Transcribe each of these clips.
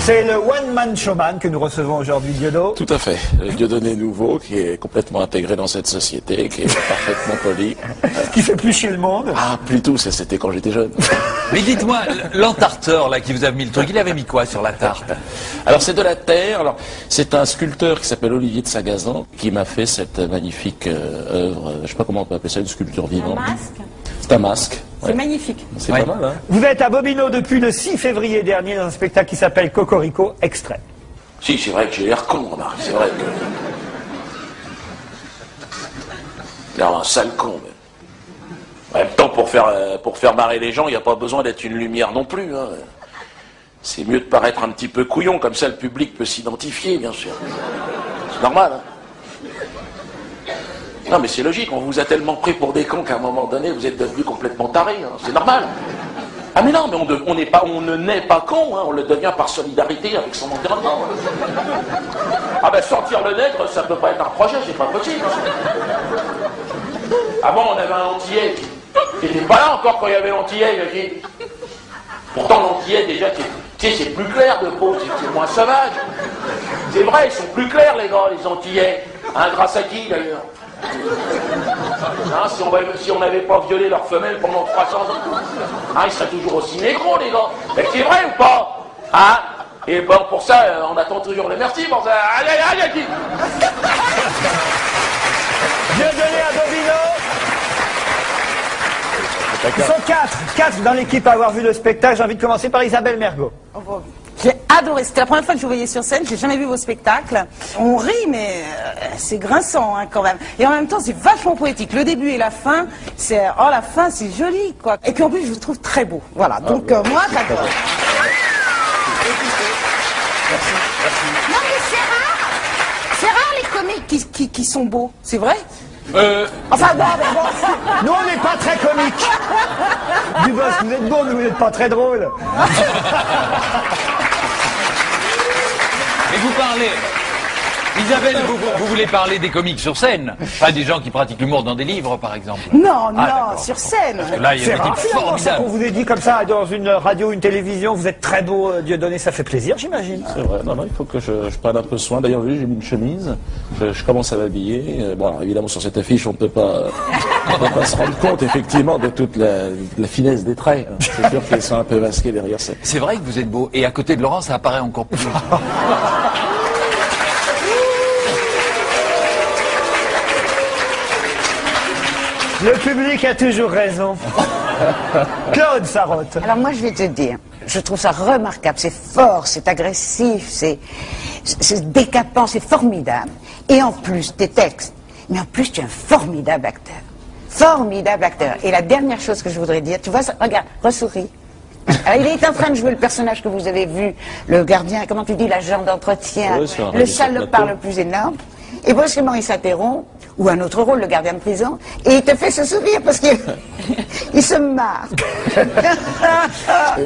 C'est le one-man showman que nous recevons aujourd'hui, Diodo. Tout à fait. Le Dieudonné nouveau qui est complètement intégré dans cette société, qui est parfaitement poli. Qui fait plus chier le monde. Ah, plutôt, c'était quand j'étais jeune. Mais dites-moi, l'entarteur là qui vous a mis le truc, il avait mis quoi sur la tarte? Alors c'est de la terre. Alors c'est un sculpteur qui s'appelle Olivier de Sagazan qui m'a fait cette magnifique œuvre. Je sais pas comment on peut appeler ça, une sculpture vivante. Un masque. C'est un masque. C'est Ouais. magnifique. C'est Ouais. pas mal, hein? Vous êtes à Bobino depuis le 6 février dernier dans un spectacle qui s'appelle Cocorico Extrait. Si, c'est vrai que j'ai l'air con, remarque. C'est vrai que... J'ai l'air un sale con, mais... En même temps, pour faire marrer les gens, il n'y a pas besoin d'être une lumière non plus. Hein. C'est mieux de paraître un petit peu couillon, comme ça le public peut s'identifier, bien sûr. C'est normal. Hein. Non, mais c'est logique, on vous a tellement pris pour des cons qu'à un moment donné, vous êtes devenus complètement tarés. Hein. C'est normal. Ah mais non, mais on ne naît pas con, hein. On le devient par solidarité avec son environnement. Ah ben sortir le nègre, ça peut pas être un projet, c'est pas possible. Avant, on avait un antillais qui était pas là encore quand il y avait l'antillais. Pourtant, l'antillais, déjà, tu sais, c'est plus clair de peau, c'est moins sauvage. C'est vrai, ils sont plus clairs, les gars, les antillais. Hein, grâce à qui, d'ailleurs? Hein, si on n'avait pas violé leurs femelles pendant 300 ans, hein, ils seraient toujours aussi négros, les gars. Mais c'est vrai ou pas? Hein? Et bon, pour ça, on attend toujours le merci. Pour ça. Allez, allez, allez. Dieudonné à Bobino. Ils sont quatre dans l'équipe à avoir vu le spectacle. J'ai envie de commencer par Isabelle Mergo. J'ai adoré. C'était la première fois que je vous voyais sur scène. J'ai jamais vu vos spectacles. On rit, mais c'est grinçant hein, quand même. Et en même temps, c'est vachement poétique. Le début et la fin, la fin, c'est joli, quoi. Et puis en plus, je vous trouve très beau. Voilà. Donc moi, j'adore. Non mais c'est rare les comiques qui sont beaux. C'est vrai. Enfin bon, mais bon. Nous, on n'est pas très comiques. Dubos, vous êtes beau, mais vous n'êtes pas très drôle. Et vous parlez, Isabelle, vous voulez parler des comiques sur scène, pas des gens qui pratiquent l'humour dans des livres, par exemple. Non, d'accord. sur scène. Là, il y C'est a des rare, types finalement, ça qu'on formidables. vous ait dit comme ça dans une radio, une télévision. Vous êtes très beau, Dieudonné, ça fait plaisir, j'imagine. C'est vrai, non, il faut que je prenne un peu soin. D'ailleurs, j'ai mis une chemise, je commence à m'habiller. Bon, alors, évidemment, sur cette affiche, on ne peut pas se rendre compte, effectivement, de toute la finesse des traits. C'est sûr qu'ils sont un peu masqués derrière ça. C'est vrai que vous êtes beau, et à côté de Laurent, ça apparaît encore plus. Le public a toujours raison. Claude Sarraute. Alors moi je vais te dire, je trouve ça remarquable, c'est fort, c'est agressif, c'est décapant, c'est formidable. Et en plus, tes textes, mais en plus tu es un formidable acteur. Formidable acteur. Et la dernière chose que je voudrais dire, tu vois, regarde, ressouris. Alors, il est en train de jouer le personnage que vous avez vu, le gardien, comment tu dis, l'agent d'entretien, Oui, sur un le radio sur salopard plateau. le plus énorme. Et brusquement il s'interrompt, ou un autre rôle, le gardien de prison, et il te fait ce sourire parce qu'il il se marre. C'est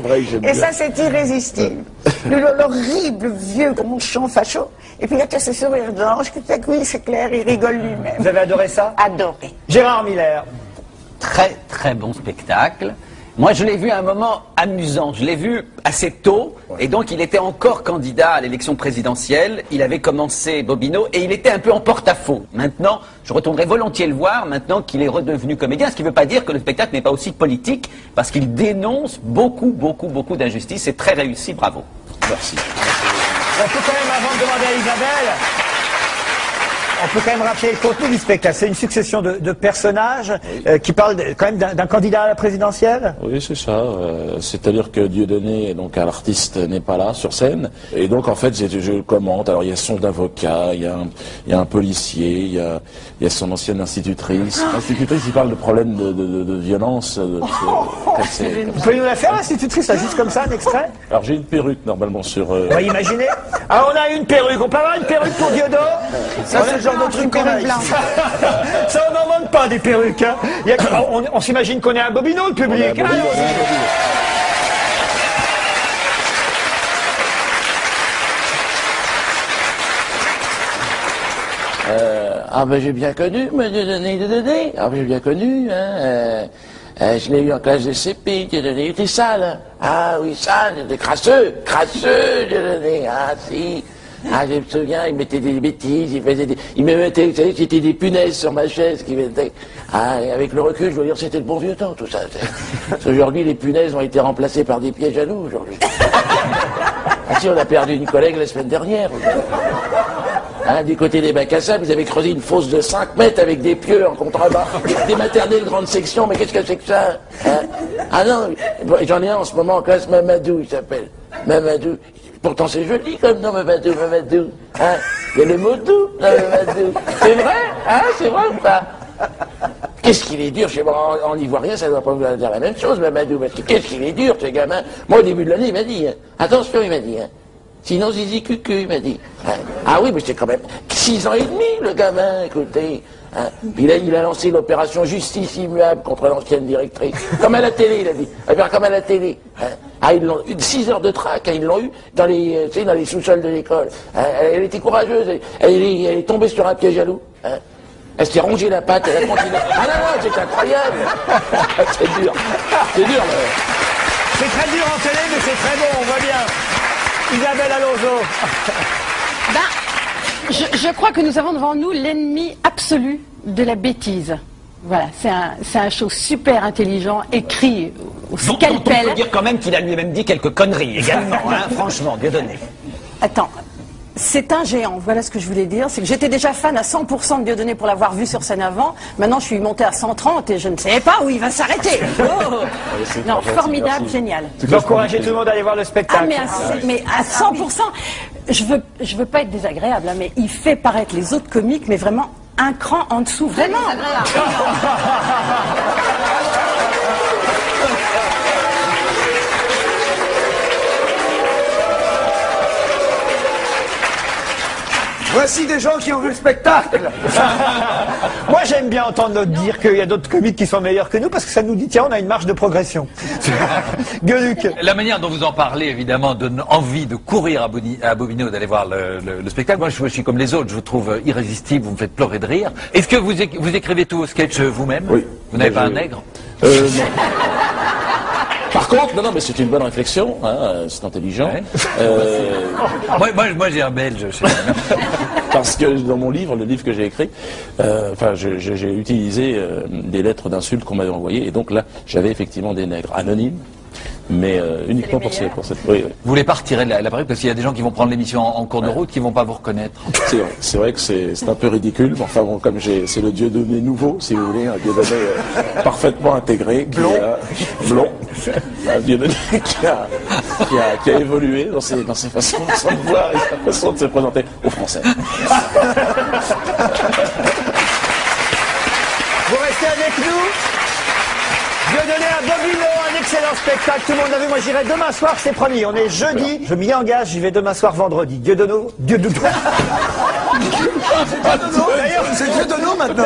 vrai que j'aime Et bien. ça, c'est irrésistible. L'horrible vieux ronchon facho. Et puis là, tu as ce sourire d'ange qui fait que oui, c'est clair, il rigole Vous lui-même. avez adoré ça? Adoré. Gérard Miller. Très très bon spectacle. Moi je l'ai vu à un moment amusant, je l'ai vu assez tôt et donc il était encore candidat à l'élection présidentielle, il avait commencé Bobino et il était un peu en porte-à-faux. Maintenant je retournerai volontiers le voir maintenant qu'il est redevenu comédien, ce qui ne veut pas dire que le spectacle n'est pas aussi politique parce qu'il dénonce beaucoup d'injustices, c'est très réussi, bravo. Merci. On peut quand même, avant de demander à Isabelle, on peut quand même rappeler le contenu du spectacle. C'est une succession de personnages qui parlent quand même d'un candidat à la présidentielle. Oui, c'est ça. C'est-à-dire que Dieudonné, donc l'artiste, n'est pas là sur scène. Et donc, en fait, je commente. Alors, il y a son avocat, il y a un policier, il y a son ancienne institutrice. L'institutrice, il parle de problèmes de violence. Vous pouvez nous la faire, l'institutrice, là, juste comme ça, un extrait? Alors, j'ai une perruque, normalement, sur... On va imaginer. Ah, on a une perruque. On peut avoir une perruque pour Diodo? Ça, c'est le genre de truc qu'on a. Ça, on n'en manque pas des perruques. Hein. On s'imagine qu'on est un Bobino, le public. On est un Bobino, Ah ben j'ai bien connu, mais Dieudonné. Ah ben j'ai bien connu, hein. Je l'ai eu en classe de CP, Dieudonné. Il était sale, hein. Ah oui, sale, il était crasseux, Dieudonné. Ah si. Ah, je me souviens, il mettait des bêtises, il me mettait, vous savez, c'était des punaises sur ma chaise qui mettaient. Ah, et avec le recul, je veux dire, c'était le bon vieux temps, tout ça. Parce qu'aujourd'hui, les punaises ont été remplacées par des pièges à loups, aujourd'hui. Ah si, on a perdu une collègue la semaine dernière. Hein, du côté des bacs à sable, vous avez creusé une fosse de 5 mètres avec des pieux en contrebas, des maternelles grande section, mais qu'est-ce que c'est que ça, hein? Ah non, j'en ai un en ce moment en classe, Mamadou, il s'appelle. Mamadou. Pourtant c'est joli comme nom, Mamadou. Hein? Il y a le mot doux, Mamadou. C'est vrai? Hein? C'est vrai ou pas? Qu'est-ce qu'il est dur, chez moi, en ivoirien, ça ne doit pas vous dire la même chose, Mamadou, parce que qu'est-ce qu'il est dur, ce gamin. Moi, au début de l'année, il m'a dit, hein, attention, il m'a dit, hein, sinon zizi cucu, il m'a dit. Hein. Ah oui, mais c'est quand même 6 ans et demi, le gamin, écoutez. Hein. Puis là, il a lancé l'opération justice immuable contre l'ancienne directrice. Comme à la télé, il a dit. Comme à la télé. Hein. Ah, ils l'ont eu 6 heures de trac, hein, ils l'ont eu dans les, tu sais, dans les sous-sols de l'école. Hein. Elle était courageuse, elle est tombée sur un piège à loup. Hein. Elle s'est rongée la patte, elle a continué. Ah non, c'est incroyable. C'est dur. C'est dur, là. C'est très dur en télé, mais c'est très bon, on voit bien. Isabelle Alonso. Je crois que nous avons devant nous l'ennemi absolu de la bêtise. Voilà, c'est un show super intelligent, écrit au scalpel. On peut dire quand même qu'il a lui-même dit quelques conneries également, hein, franchement, Dieudonné. Attends, c'est un géant, voilà ce que je voulais dire. C'est que j'étais déjà fan à 100% de Dieudonné pour l'avoir vu sur scène avant. Maintenant, je suis monté à 130 et je ne sais pas où il va s'arrêter. Oh non, formidable, génial. Vous encouragez tout le monde à aller voir le spectacle. Ah, mais à 100%, je veux pas être désagréable, hein, mais il fait paraître les autres comiques, mais vraiment un cran en dessous, vraiment. Voici des gens qui ont vu le spectacle. Moi, j'aime bien entendre l'autre dire qu'il y a d'autres comiques qui sont meilleurs que nous parce que ça nous dit, tiens, on a une marge de progression. Gueuluc. La manière dont vous en parlez, évidemment, donne envie de courir à Bobino, d'aller voir le spectacle. Moi, je suis comme les autres, je vous trouve irrésistible, vous me faites pleurer de rire. Est-ce que vous écrivez tout au sketch vous-même? Oui. Vous n'avez pas un nègre? Non. Par contre, non, mais c'est une bonne réflexion, hein, c'est intelligent. Ouais. Moi j'ai un belge. Parce que dans mon livre, le livre que j'ai écrit, j'ai utilisé des lettres d'insultes qu'on m'avait envoyées, et donc là, j'avais effectivement des nègres anonymes, mais uniquement pour cette. Oui. Vous voulez pas retirer la parole parce qu'il y a des gens qui vont prendre l'émission en cours de route qui vont pas vous reconnaître. C'est vrai que c'est un peu ridicule. Enfin bon, comme c'est le Dieudonné nouveau, si vous voulez, un Dieudonné parfaitement intégré, blond, un Dieudonné qui a évolué dans ses façons de voir et sa façon de se présenter aux Français. Vous restez avec nous. Dieudonné à Bobino, un excellent spectacle. Tout le monde l'a vu. Moi, j'irai demain soir, c'est promis. On est jeudi. Je m'y engage. J'y vais demain soir, vendredi. Dieudonné. D'ailleurs, c'est Dieudonné maintenant.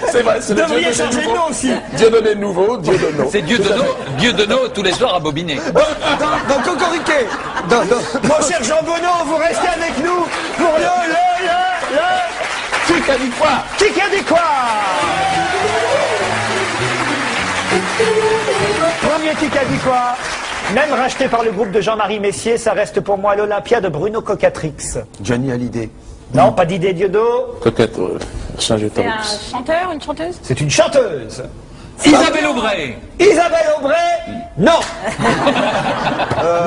C'est vrai, c'est Vous devriez changer de nom aussi. Dieudonné nouveau, Dieudonné. C'est Dieudonné tous les soirs à Bobiner. Dans Cocoriquet. Mon cher Jean Bonneau, vous restez avec nous pour Qui a dit quoi? Qui a dit quoi? Premier qui a dit quoi? Même racheté par le groupe de Jean-Marie Messier, ça reste pour moi l'Olympia de Bruno Cocatrix. Johnny Hallyday. Non, pas d'idée, Diodo. Coquette, C'est un chanteur, une chanteuse? C'est une chanteuse. Isabelle Aubray. Isabelle Aubray. Non.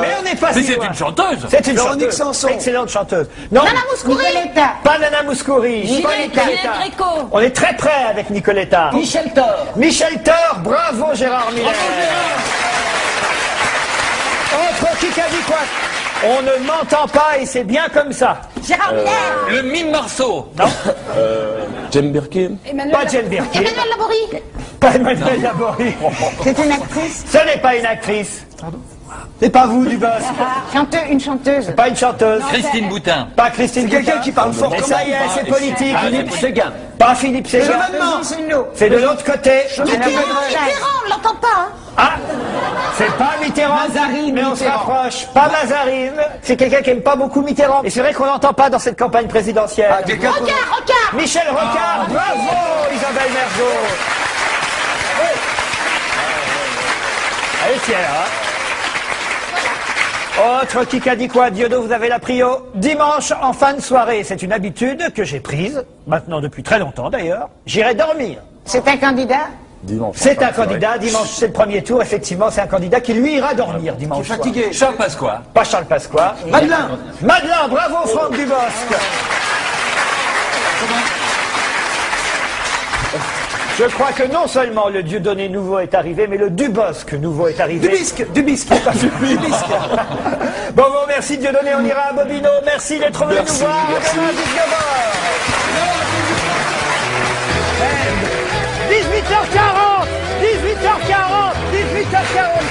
Mais on n'est pas Mais si c'est loin. une chanteuse. C'est une Véronique chanteuse. Sanson. Excellente chanteuse. Non. Nana Mouskouri. Pas Nana Mouskouri. Pas Nicoletta. Gréco. On est très près avec Nicoletta. Michel Thor. Michel Thor, bravo Gérard Miller. Autre qui a dit quoi? On ne m'entend pas et c'est bien comme ça. Gérard Miller. Le mime Marceau. Non, Jane Birkin. pas Jane Birkin. Emmanuel Laborie. Pas Emmanuel Laborie. C'est une actrice. Ce n'est pas une actrice. C'est pas vous, Dubosc. Une chanteuse. Pas une chanteuse. Christine Boutin. Pas Christine C'est quelqu'un Boutin. qui parle fort Et comme ça y est, c'est politique. Philippe Séguin. Pas Philippe Séguin. C'est de l'autre côté. Mitterrand, on l'entend pas, hein. Ah, c'est pas Mitterrand, Mazarine, mais on se Mitterrand. rapproche. Pas Mazarine, c'est quelqu'un qui aime pas beaucoup Mitterrand. Et c'est vrai qu'on l'entend pas dans cette campagne présidentielle. Rocard. Michel Rocard, bravo Isabelle Mergo. Elle est fière, hein. Autre qui a dit quoi? Diodo, vous avez la prio. Dimanche, en fin de soirée, c'est une habitude que j'ai prise, maintenant depuis très longtemps d'ailleurs. J'irai dormir. C'est un candidat? C'est un candidat, dimanche c'est le premier tour, effectivement, c'est un candidat qui lui ira dormir dimanche soir. Fatigué. Charles Pasqua. Pas Charles Pasqua. Madeleine. Madeleine, bravo Franck Dubosc. Je crois que non seulement le Dieudonné nouveau est arrivé, mais le Dubosc nouveau est arrivé. Dubisque. Bon, bon, merci Dieudonné, on ira à Bobino. Merci d'être venu nous voir. Merci. Demain, 19h. 18h40 18h40 18h40